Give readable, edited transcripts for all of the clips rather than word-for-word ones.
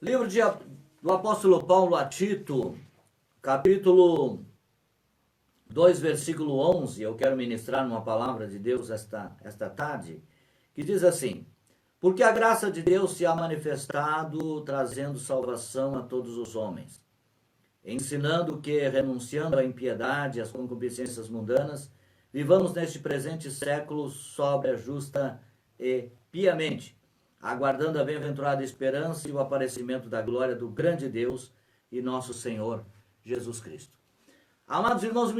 Livro do apóstolo Paulo a Tito, capítulo 2, versículo 11, eu quero ministrar uma palavra de Deus esta tarde, que diz assim: porque a graça de Deus se ha manifestado, trazendo salvação a todos os homens, ensinando que, renunciando à impiedade e às concupiscências mundanas, vivamos neste presente século sóbria, justa e piamente, aguardando a bem-aventurada esperança e o aparecimento da glória do grande Deus e nosso Senhor Jesus Cristo. Amados irmãos,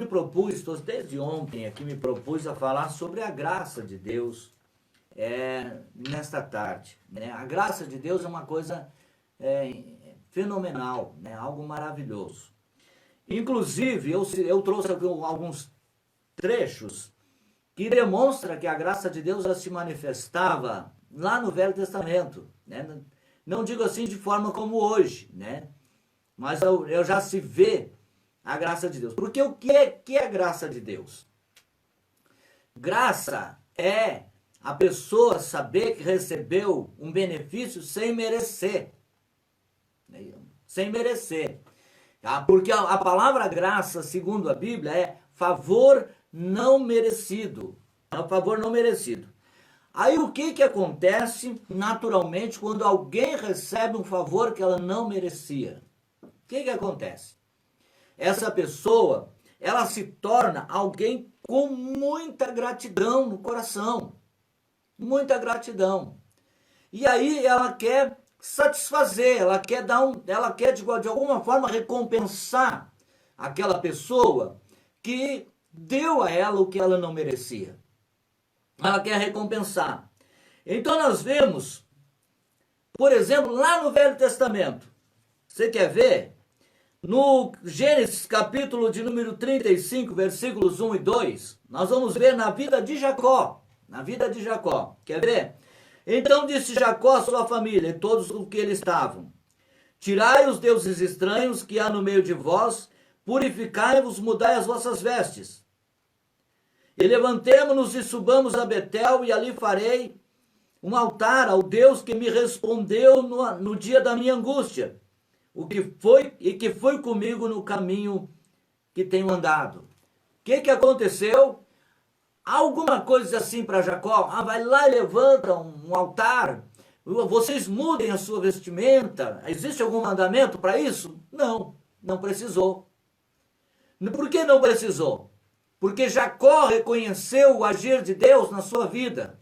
desde ontem aqui me propus a falar sobre a graça de Deus nesta tarde. A graça de Deus é uma coisa fenomenal, algo maravilhoso. Inclusive, eu trouxe aqui alguns trechos que demonstram que a graça de Deus já se manifestava lá no Velho Testamento. Não digo assim de forma como hoje, mas eu já se vê a graça de Deus. Porque o que é graça de Deus? Graça é a pessoa saber que recebeu um benefício sem merecer. Sem merecer. Porque a palavra graça, segundo a Bíblia, é favor não merecido. É um favor não merecido. Aí o que acontece naturalmente quando alguém recebe um favor que ela não merecia? O que acontece? Essa pessoa, ela se torna alguém com muita gratidão no coração. Muita gratidão. E aí ela quer satisfazer, ela quer de alguma forma recompensar aquela pessoa que deu a ela o que ela não merecia. Ela quer recompensar. Então nós vemos, por exemplo, lá no Velho Testamento. Você quer ver? No Gênesis capítulo de número 35, versículos 1 e 2, nós vamos ver na vida de Jacó. Na vida de Jacó. Quer ver? Então disse Jacó à sua família e todos os que ele estavam: tirai os deuses estranhos que há no meio de vós, purificai-vos, mudai as vossas vestes. E levantemo-nos e subamos a Betel, e ali farei um altar ao Deus que me respondeu no dia da minha angústia, que foi comigo no caminho que tenho andado. O que aconteceu? Alguma coisa assim para Jacó: vai lá e levanta um altar, vocês mudem a sua vestimenta. Existe algum mandamento para isso? Não precisou. Por que não precisou? Porque Jacó reconheceu o agir de Deus na sua vida.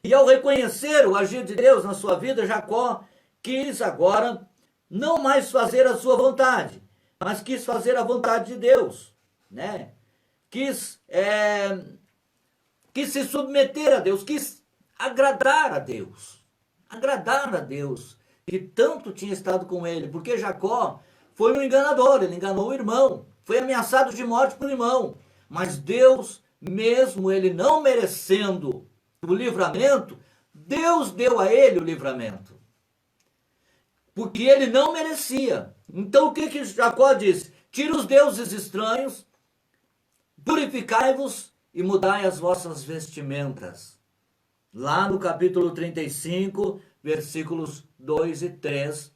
E ao reconhecer o agir de Deus na sua vida, Jacó quis agora não mais fazer a sua vontade, mas quis fazer a vontade de Deus, Quis se submeter a Deus, quis agradar a Deus, que tanto tinha estado com ele, porque Jacó foi um enganador, ele enganou o irmão, foi ameaçado de morte por irmão, mas Deus, mesmo ele não merecendo o livramento, Deus deu a ele o livramento, porque ele não merecia. Então o que Jacó disse? Tira os deuses estranhos, purificai-vos e mudai as vossas vestimentas. Lá no capítulo 35, versículos 2 e 3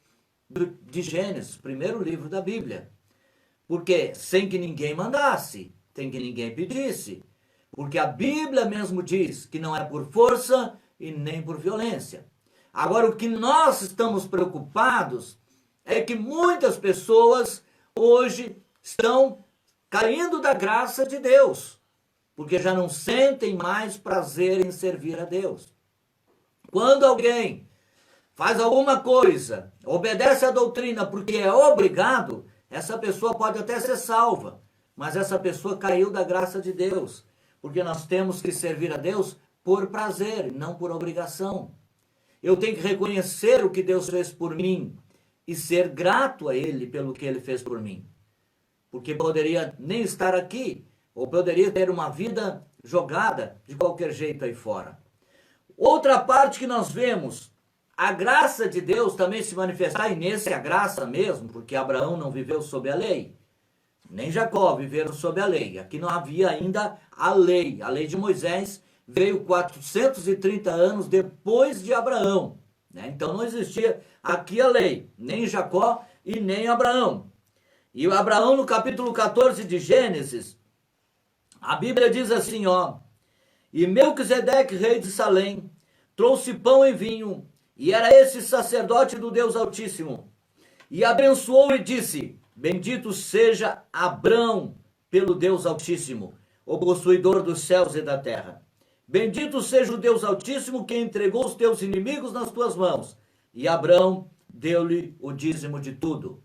de Gênesis, primeiro livro da Bíblia. Porque sem que ninguém mandasse, sem que ninguém pedisse. Porque a Bíblia mesmo diz que não é por força e nem por violência. Agora, o que nós estamos preocupados é que muitas pessoas hoje estão caindo da graça de Deus, porque já não sentem mais prazer em servir a Deus. Quando alguém faz alguma coisa, obedece à doutrina porque é obrigado, essa pessoa pode até ser salva, mas essa pessoa caiu da graça de Deus, porque nós temos que servir a Deus por prazer, não por obrigação. Eu tenho que reconhecer o que Deus fez por mim e ser grato a Ele pelo que Ele fez por mim. Porque poderia nem estar aqui, ou poderia ter uma vida jogada de qualquer jeito aí fora. Outra parte que nós vemos, a graça de Deus também se manifestar, e nesse a graça mesmo, porque Abraão não viveu sob a lei, nem Jacó viveram sob a lei. Aqui não havia ainda a lei de Moisés veio 430 anos depois de Abraão. né? Então não existia aqui a lei, nem Jacó e nem Abraão. E Abraão, no capítulo 14 de Gênesis, a Bíblia diz assim, ó: e Melquisedeque, rei de Salém, trouxe pão e vinho, e era esse sacerdote do Deus Altíssimo. E abençoou e disse: bendito seja Abrão pelo Deus Altíssimo, o possuidor dos céus e da terra. Bendito seja o Deus Altíssimo que entregou os teus inimigos nas tuas mãos. E Abrão deu-lhe o dízimo de tudo.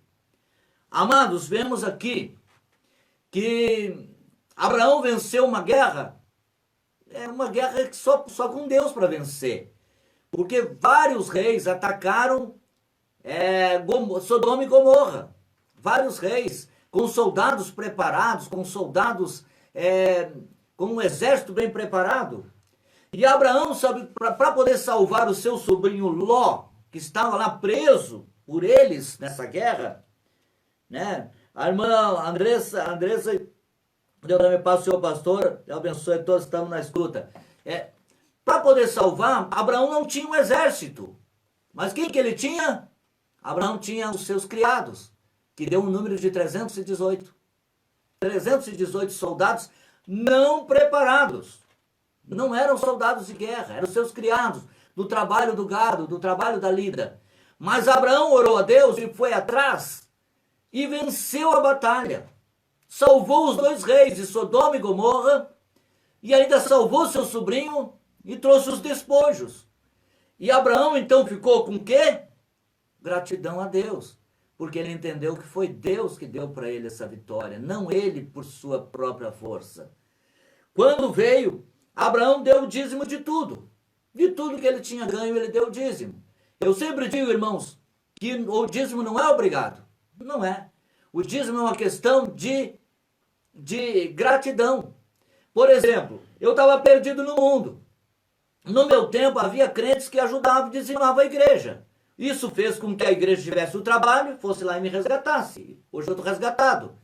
Amados, vemos aqui que Abraão venceu uma guerra. É uma guerra só com Deus para vencer. Porque vários reis atacaram Sodoma e Gomorra. Vários reis com soldados preparados, com soldados, com um exército bem preparado. E Abraão, para poder salvar o seu sobrinho Ló, que estava lá preso por eles nessa guerra, né? A irmã Andressa, Deus me passe o seu pastor, Deus abençoe todos que estamos na escuta. Para poder salvar, Abraão não tinha um exército. Mas quem que ele tinha? Abraão tinha os seus criados, que deu um número de 318. 318 soldados não preparados. Não eram soldados de guerra, eram seus criados, do trabalho do gado, do trabalho da lida. Mas Abraão orou a Deus e foi atrás e venceu a batalha. Salvou os dois reis de Sodoma e Gomorra e ainda salvou seu sobrinho e trouxe os despojos. E Abraão então ficou com o quê? Gratidão a Deus, porque ele entendeu que foi Deus que deu para ele essa vitória, não ele por sua própria força. Quando veio, Abraão deu o dízimo de tudo que ele tinha ganho, ele deu o dízimo. Eu sempre digo, irmãos, que o dízimo não é obrigado, não é. O dízimo é uma questão de gratidão. Por exemplo, eu estava perdido no mundo. No meu tempo havia crentes que ajudavam e dizimavam a igreja. Isso fez com que a igreja tivesse o trabalho, fosse lá e me resgatasse. Hoje eu estou resgatado.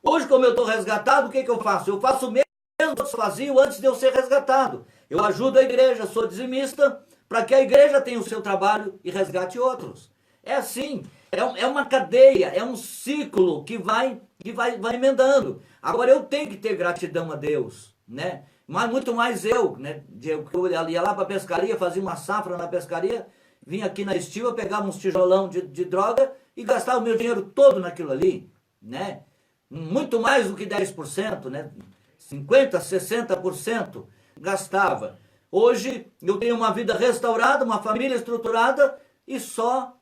Hoje, como eu estou resgatado, o que eu faço? Eu faço o mesmo que outros faziam antes de eu ser resgatado. Eu ajudo a igreja, sou dizimista, para que a igreja tenha o seu trabalho e resgate outros. É assim, é uma cadeia, é um ciclo que vai emendando. Agora eu tenho que ter gratidão a Deus, né? Mas muito mais eu, né? Eu ia lá para a pescaria, fazia uma safra na pescaria, vinha aqui na estiva, pegava uns tijolão de droga e gastava o meu dinheiro todo naquilo ali, né? Muito mais do que 10%, né? 50%, 60% gastava. Hoje eu tenho uma vida restaurada, uma família estruturada e só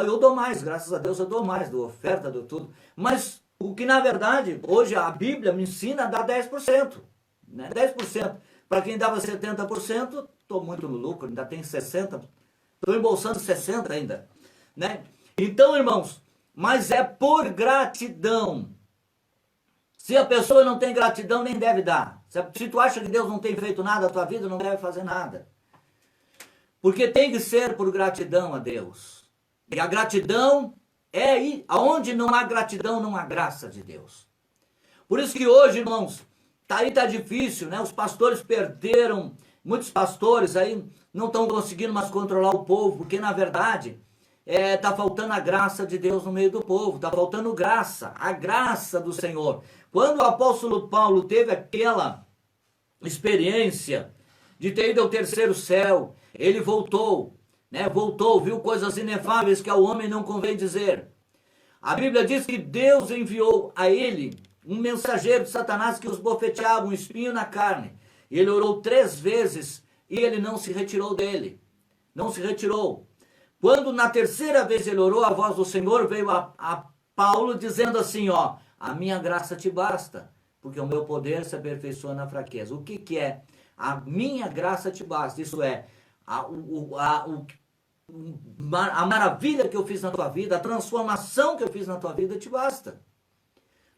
eu dou mais, graças a Deus eu dou mais, dou oferta, dou tudo. Mas o que na verdade, hoje a Bíblia me ensina a dar 10%. Né? 10%. Para quem dava 70%, estou muito no lucro, ainda tem 60%. Estou embolsando 60% ainda. Né? Então, irmãos, mas é por gratidão. Se a pessoa não tem gratidão, nem deve dar. Se tu acha que Deus não tem feito nada na tua vida, não deve fazer nada. Porque tem que ser por gratidão a Deus. E a gratidão aonde não há gratidão, não há graça de Deus. Por isso que hoje, irmãos, tá difícil, né? Os pastores perderam, muitos pastores aí não estão conseguindo mais controlar o povo, porque na verdade tá faltando a graça de Deus no meio do povo, tá faltando graça, a graça do Senhor. Quando o apóstolo Paulo teve aquela experiência de ter ido ao terceiro céu, ele voltou, né? Voltou, viu coisas inefáveis que ao homem não convém dizer. A Bíblia diz que Deus enviou a ele um mensageiro de Satanás que os bofeteava, um espinho na carne. E ele orou 3 vezes e ele não se retirou dele. Não se retirou. Quando na terceira vez ele orou, a voz do Senhor veio a Paulo dizendo assim, ó: a minha graça te basta, porque o meu poder se aperfeiçoa na fraqueza. O que é? A minha graça te basta. Isso é, a maravilha que eu fiz na tua vida, a transformação que eu fiz na tua vida te basta.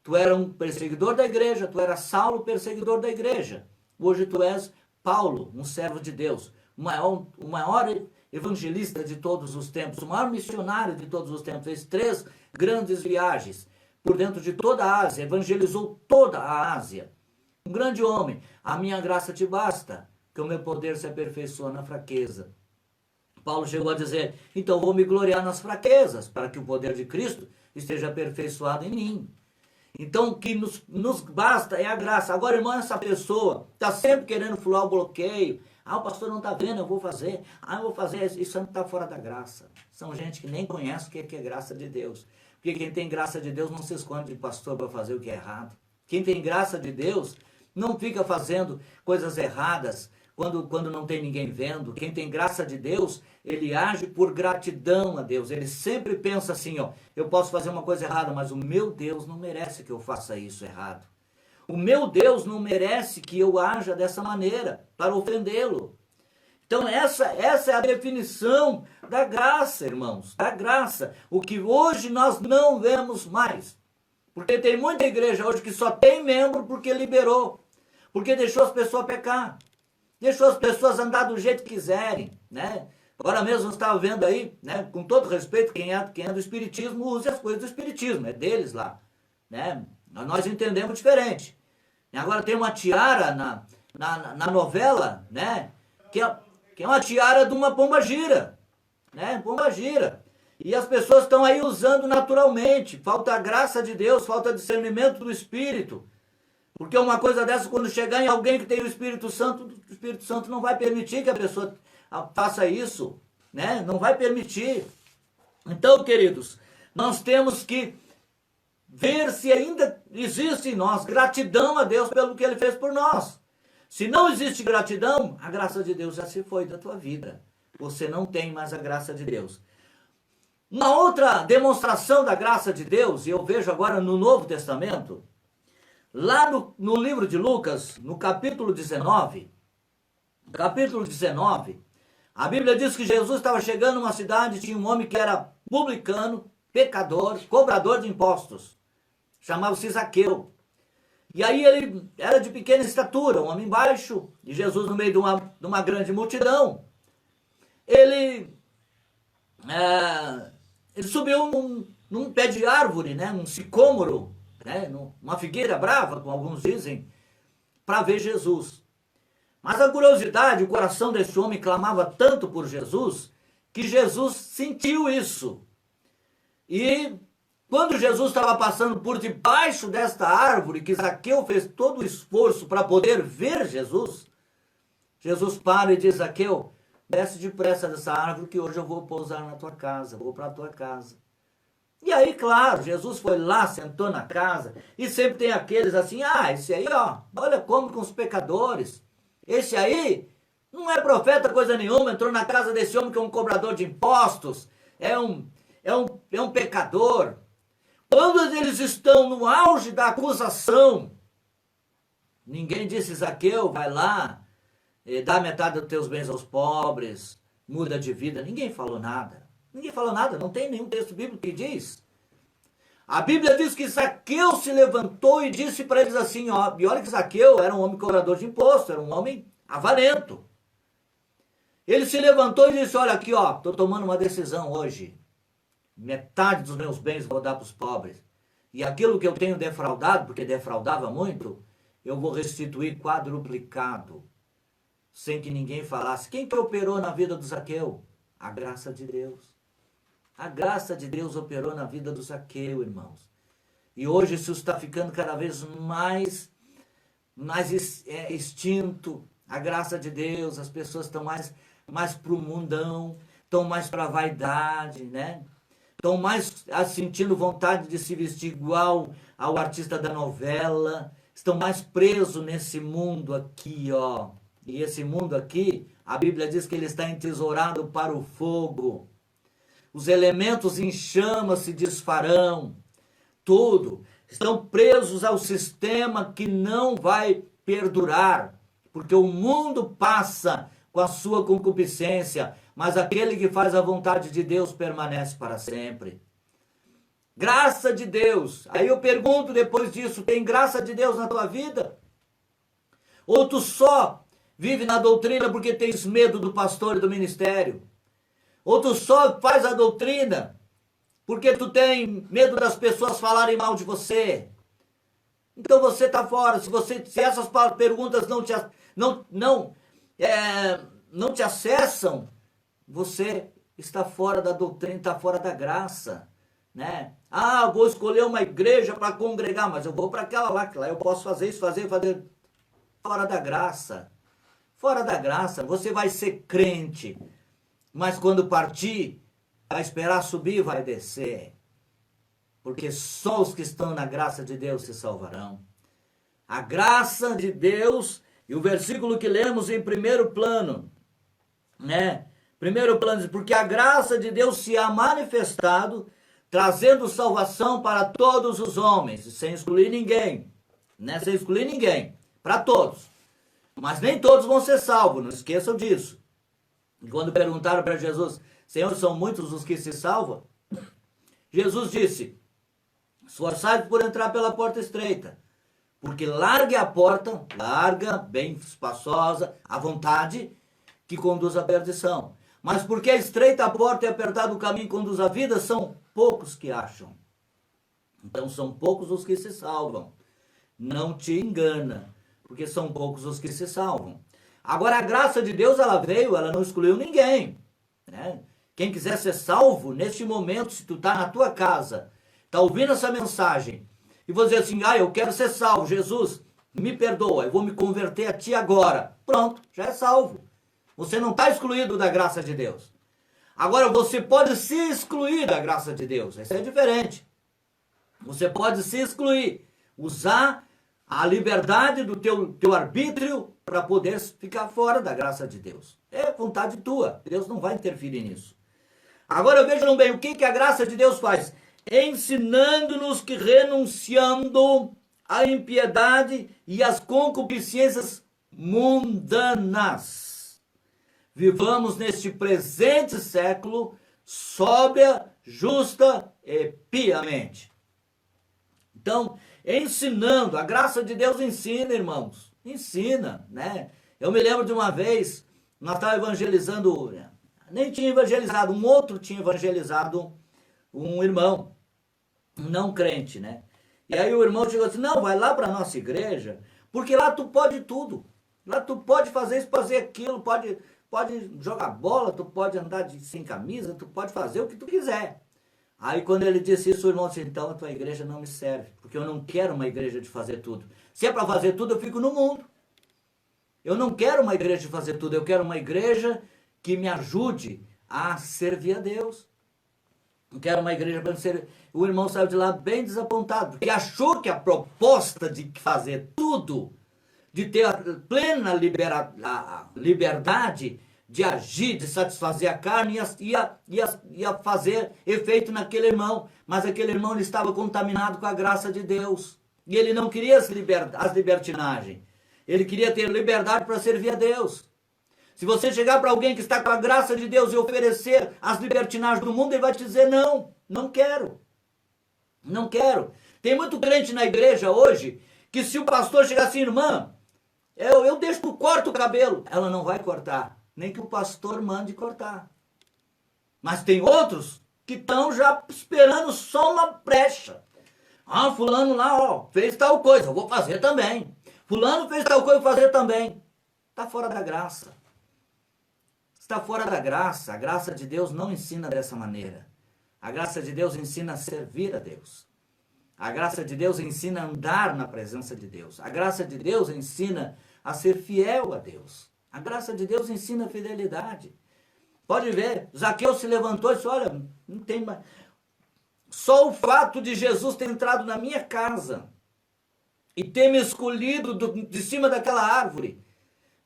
Tu era um perseguidor da igreja, tu era Saulo, perseguidor da igreja. Hoje tu és Paulo, um servo de Deus, o maior evangelista de todos os tempos, o maior missionário de todos os tempos. Fez 3 grandes viagens por dentro de toda a Ásia, evangelizou toda a Ásia. Um grande homem. A minha graça te basta, que o meu poder se aperfeiçoa na fraqueza. Paulo chegou a dizer, então vou me gloriar nas fraquezas, para que o poder de Cristo esteja aperfeiçoado em mim. Então o que nos basta é a graça. Agora, irmão, essa pessoa está sempre querendo furar o bloqueio. Ah, o pastor não está vendo, eu vou fazer. Ah, eu vou fazer isso. Isso não está fora da graça. São gente que nem conhece o que é graça de Deus. Porque quem tem graça de Deus não se esconde de pastor para fazer o que é errado. Quem tem graça de Deus não fica fazendo coisas erradas quando não tem ninguém vendo. Quem tem graça de Deus, ele age por gratidão a Deus. Ele sempre pensa assim, ó, eu posso fazer uma coisa errada, mas o meu Deus não merece que eu faça isso errado. O meu Deus não merece que eu haja dessa maneira para ofendê-lo. Então essa é a definição da graça, irmãos, da graça. O que hoje nós não vemos mais. Porque tem muita igreja hoje que só tem membro porque liberou. Porque deixou as pessoas pecar. Deixou as pessoas andar do jeito que quiserem, né? Agora mesmo eu estava vendo aí, né, com todo respeito, quem é do espiritismo, use as coisas do espiritismo, é deles lá, né? Nós entendemos diferente. E agora tem uma tiara na novela, né, que é uma tiara de uma pombagira, né, pombagira. E as pessoas estão aí usando naturalmente, falta a graça de Deus, falta discernimento do Espírito. Porque uma coisa dessa, quando chegar em alguém que tem o Espírito Santo não vai permitir que a pessoa faça isso, né? Não vai permitir. Então, queridos, nós temos que ver se ainda existe em nós gratidão a Deus pelo que Ele fez por nós. Se não existe gratidão, a graça de Deus já se foi da tua vida. Você não tem mais a graça de Deus. Uma outra demonstração da graça de Deus, e eu vejo agora no Novo Testamento, lá no livro de Lucas, no capítulo 19, a Bíblia diz que Jesus estava chegando numa cidade e tinha um homem que era publicano, pecador, cobrador de impostos. Chamava-se Zaqueu. E aí ele era de pequena estatura, um homem baixo, e Jesus no meio de uma grande multidão. Ele subiu num pé de árvore, né, num sicômoro, né, uma figueira brava, como alguns dizem, para ver Jesus. Mas a curiosidade, o coração desse homem clamava tanto por Jesus, que Jesus sentiu isso. E quando Jesus estava passando por debaixo desta árvore, que Zaqueu fez todo o esforço para poder ver Jesus, Jesus para e diz, Zaqueu, desce depressa dessa árvore que hoje eu vou pousar na tua casa, vou para a tua casa. E aí, claro, Jesus foi lá, sentou na casa, e sempre tem aqueles assim, esse aí, ó, olha como com os pecadores. Esse aí não é profeta coisa nenhuma, entrou na casa desse homem que é um cobrador de impostos, é um pecador. Quando eles estão no auge da acusação, ninguém disse, Zaqueu, vai lá, dá metade dos teus bens aos pobres, muda de vida, ninguém falou nada. Ninguém falou nada, não tem nenhum texto bíblico que diz. A Bíblia diz que Zaqueu se levantou e disse para eles assim, ó, e olha que Zaqueu era um homem cobrador de imposto, era um homem avarento. Ele se levantou e disse, olha aqui, ó, estou tomando uma decisão hoje. Metade dos meus bens vou dar para os pobres. E aquilo que eu tenho defraudado, porque defraudava muito, eu vou restituir quadruplicado, sem que ninguém falasse. Quem que operou na vida do Zaqueu? A graça de Deus. A graça de Deus operou na vida do Zaqueu, irmãos. E hoje isso está ficando cada vez mais extinto. A graça de Deus, as pessoas estão mais para o mundão, estão mais para a vaidade, né? Estão mais sentindo vontade de se vestir igual ao artista da novela. Estão mais presos nesse mundo aqui, ó. E esse mundo aqui, a Bíblia diz que ele está entesourado para o fogo. Os elementos em chama se desfarão. Tudo. Estão presos ao sistema que não vai perdurar. Porque o mundo passa com a sua concupiscência, mas aquele que faz a vontade de Deus permanece para sempre. Graça de Deus. Aí eu pergunto depois disso, tem graça de Deus na tua vida? Ou tu só vive na doutrina porque tens medo do pastor e do ministério? Ou tu só faz a doutrina porque tu tem medo das pessoas falarem mal de você? Então você está fora. Se essas perguntas não te acessam, você está fora da doutrina, está fora da graça, né? Ah, vou escolher uma igreja para congregar, mas eu vou para aquela lá, que lá eu posso fazer isso, fazer. Fora da graça. Fora da graça, você vai ser crente, mas quando partir, vai esperar subir e vai descer. Porque só os que estão na graça de Deus se salvarão. A graça de Deus, e o versículo que lemos em primeiro plano, né? Primeiro plano diz, porque a graça de Deus se há manifestado, trazendo salvação para todos os homens, sem excluir ninguém, né? Sem excluir ninguém, para todos. Mas nem todos vão ser salvos, não esqueçam disso. E quando perguntaram para Jesus, Senhor, são muitos os que se salvam? Jesus disse, esforçai-vos por entrar pela porta estreita, porque larga é a porta, larga, bem espaçosa, à vontade, que conduz à perdição. Mas porque é estreita a porta e apertado o caminho que conduz à vida, são poucos que acham. Então são poucos os que se salvam. Não te engana, porque são poucos os que se salvam. Agora a graça de Deus, ela veio, ela não excluiu ninguém, né? Quem quiser ser salvo, neste momento, se tu está na tua casa, está ouvindo essa mensagem, e você dizer assim, eu quero ser salvo, Jesus, me perdoa, eu vou me converter a ti agora. Pronto, já é salvo. Você não está excluído da graça de Deus. Agora, você pode se excluir da graça de Deus, isso é diferente. Você pode se excluir, usar a liberdade do teu arbítrio para poder ficar fora da graça de Deus. É vontade tua, Deus não vai interferir nisso. Agora vejam bem, o que a graça de Deus faz? Ensinando-nos que renunciando à impiedade e às concupiscências mundanas, vivamos neste presente século sóbria, justa e piamente. Então, ensinando, a graça de Deus ensina, irmãos, ensina, né? Eu me lembro de uma vez, nós estávamos evangelizando, nem tinha evangelizado, um outro tinha evangelizado um irmão, um não crente, né? E aí o irmão chegou assim, não, vai lá para a nossa igreja, porque lá tu pode tudo, lá tu pode fazer isso, fazer aquilo, pode jogar bola, tu pode andar sem camisa, tu pode fazer o que tu quiser. Aí quando ele disse isso, o irmão disse, então a tua igreja não me serve, porque eu não quero uma igreja de fazer tudo. Se é para fazer tudo, eu fico no mundo. Eu não quero uma igreja de fazer tudo, eu quero uma igreja que me ajude a servir a Deus. Não quero uma igreja para ser... O irmão saiu de lá bem desapontado, porque achou que a proposta de fazer tudo, de ter a plena liberdade de agir, de satisfazer a carne, ia fazer efeito naquele irmão. Mas aquele irmão ele estava contaminado com a graça de Deus. E ele não queria as libertinagens. Ele queria ter liberdade para servir a Deus. Se você chegar para alguém que está com a graça de Deus e oferecer as libertinagens do mundo, ele vai te dizer, não, não quero. Não quero. Tem muito crente na igreja hoje, que se o pastor chegar assim, irmã, eu deixo que tu corta o cabelo. Ela não vai cortar, nem que o pastor mande cortar. Mas tem outros que estão já esperando só uma brecha. Ah, fulano lá, fez tal coisa, eu vou fazer também. Fulano fez tal coisa, eu vou fazer também. Está fora da graça. Está fora da graça. A graça de Deus não ensina dessa maneira. A graça de Deus ensina a servir a Deus. A graça de Deus ensina a andar na presença de Deus. A graça de Deus ensina a ser fiel a Deus. A graça de Deus ensina a fidelidade. Pode ver, Zaqueu se levantou e disse, olha, não tem mais... Só o fato de Jesus ter entrado na minha casa e ter me escolhido de cima daquela árvore,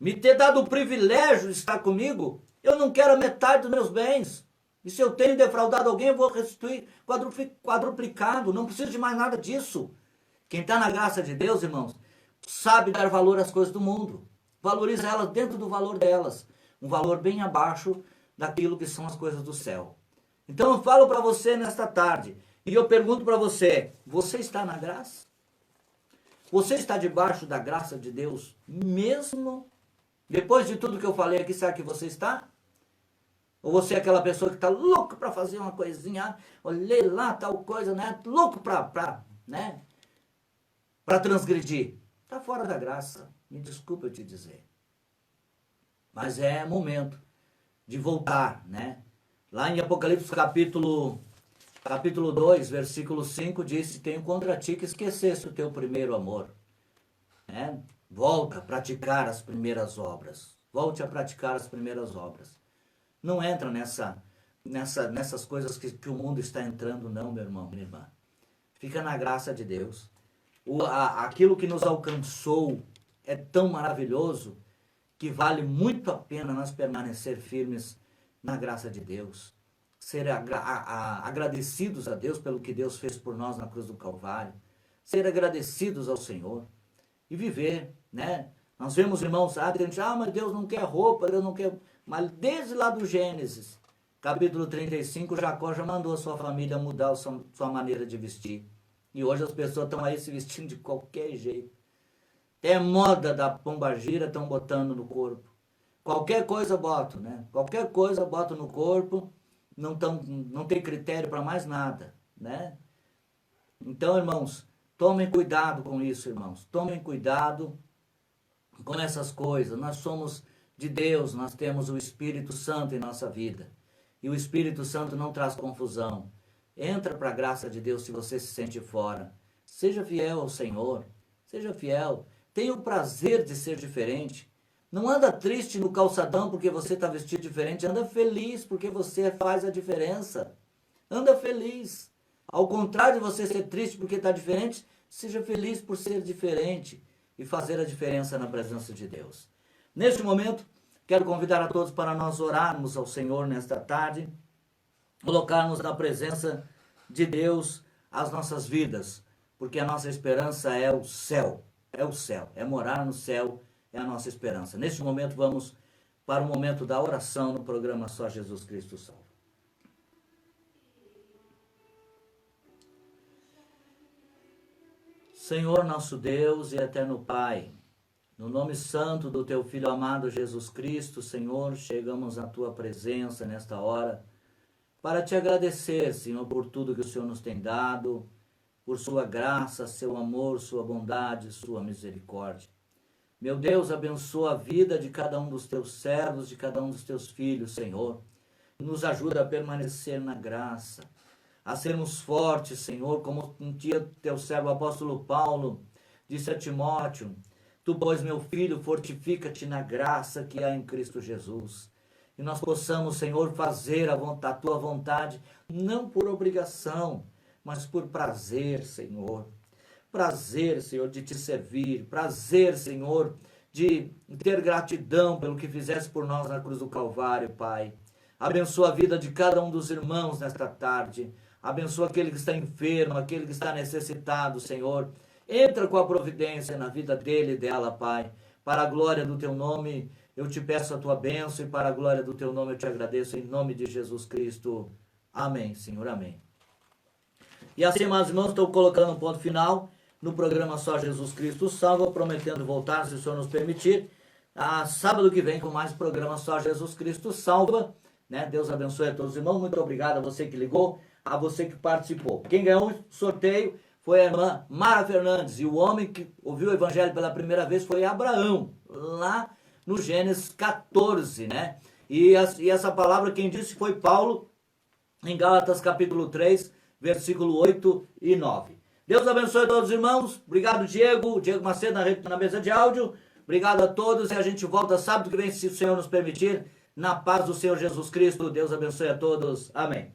me ter dado o privilégio de estar comigo, eu não quero a metade dos meus bens. E se eu tenho defraudado alguém, eu vou restituir quadruplicado. Não preciso de mais nada disso. Quem está na graça de Deus, irmãos, sabe dar valor às coisas do mundo. Valoriza elas dentro do valor delas. Um valor bem abaixo daquilo que são as coisas do céu. Então eu falo para você nesta tarde, e eu pergunto para você, você está na graça? Você está debaixo da graça de Deus mesmo? Depois de tudo que eu falei aqui, sabe que você está? Ou você é aquela pessoa que está louco para fazer uma coisinha, olhei lá tal coisa, né? Louco para transgredir. Está fora da graça, me desculpa eu te dizer. Mas é momento de voltar, né? Lá em Apocalipse capítulo 2, versículo 5, diz: tenho contra ti que esquecesse o teu primeiro amor. Né? Volta a praticar as primeiras obras. Volte a praticar as primeiras obras. Não entra nessas coisas que o mundo está entrando, não, meu irmão, minha irmã. Fica na graça de Deus. Aquilo que nos alcançou é tão maravilhoso que vale muito a pena nós permanecer firmes na graça de Deus. Ser agradecidos a Deus pelo que Deus fez por nós na cruz do Calvário. Ser agradecidos ao Senhor. E viver, né? Nós vemos, irmãos, mas Deus não quer roupa, Deus não quer... Mas desde lá do Gênesis, capítulo 35, Jacó já mandou a sua família mudar a sua maneira de vestir. E hoje as pessoas estão aí se vestindo de qualquer jeito. Até moda da pombagira estão botando no corpo. Qualquer coisa botam, né? Qualquer coisa botam no corpo, não tem critério para mais nada, né? Então, irmãos, tomem cuidado com isso, irmãos. Tomem cuidado com essas coisas. Nós somos de Deus, nós temos o Espírito Santo em nossa vida. E o Espírito Santo não traz confusão. Entra para a graça de Deus se você se sente fora. Seja fiel ao Senhor. Seja fiel. Tenha o prazer de ser diferente. Não anda triste no calçadão porque você está vestido diferente. Anda feliz porque você faz a diferença. Anda feliz. Ao contrário de você ser triste porque está diferente, seja feliz por ser diferente e fazer a diferença na presença de Deus. Neste momento, quero convidar a todos para nós orarmos ao Senhor nesta tarde, colocarmos na presença de Deus as nossas vidas, porque a nossa esperança é o céu, é morar no céu, é a nossa esperança. Neste momento, vamos para o momento da oração no programa Só Jesus Cristo Salva. Senhor nosso Deus e eterno Pai, no nome santo do Teu Filho amado Jesus Cristo, Senhor, chegamos à Tua presença nesta hora para Te agradecer, Senhor, por tudo que o Senhor nos tem dado, por Sua graça, Seu amor, Sua bondade, Sua misericórdia. Meu Deus, abençoa a vida de cada um dos Teus servos, de cada um dos Teus filhos, Senhor. Nos ajuda a permanecer na graça, a sermos fortes, Senhor, como um dia Teu servo apóstolo Paulo disse a Timóteo: Tu, pois, meu filho, fortifica-te na graça que há em Cristo Jesus. E nós possamos, Senhor, fazer a Tua vontade, não por obrigação, mas por prazer, Senhor. Prazer, Senhor, de Te servir. Prazer, Senhor, de ter gratidão pelo que fizeste por nós na cruz do Calvário, Pai. Abençoa a vida de cada um dos irmãos nesta tarde. Abençoa aquele que está enfermo, aquele que está necessitado, Senhor. Entra com a providência na vida dele e dela, Pai. Para a glória do Teu nome, eu Te peço a Tua bênção e para a glória do Teu nome eu Te agradeço em nome de Jesus Cristo. Amém, Senhor, amém. E assim, meus irmãos, estou colocando um ponto final no programa Só Jesus Cristo Salva, prometendo voltar, se o Senhor nos permitir, a sábado que vem com mais programa Só Jesus Cristo Salva. Né? Deus abençoe a todos os irmãos. Muito obrigado a você que ligou, a você que participou. Quem ganhou o sorteio foi a irmã Mara Fernandes. E o homem que ouviu o evangelho pela primeira vez foi Abraão, lá no Gênesis 14, né? E essa palavra quem disse foi Paulo, em Gálatas capítulo 3, versículo 8 e 9. Deus abençoe a todos os irmãos. Obrigado, Diego Macedo na mesa de áudio. Obrigado a todos e a gente volta sábado que vem, se o Senhor nos permitir, na paz do Senhor Jesus Cristo. Deus abençoe a todos. Amém.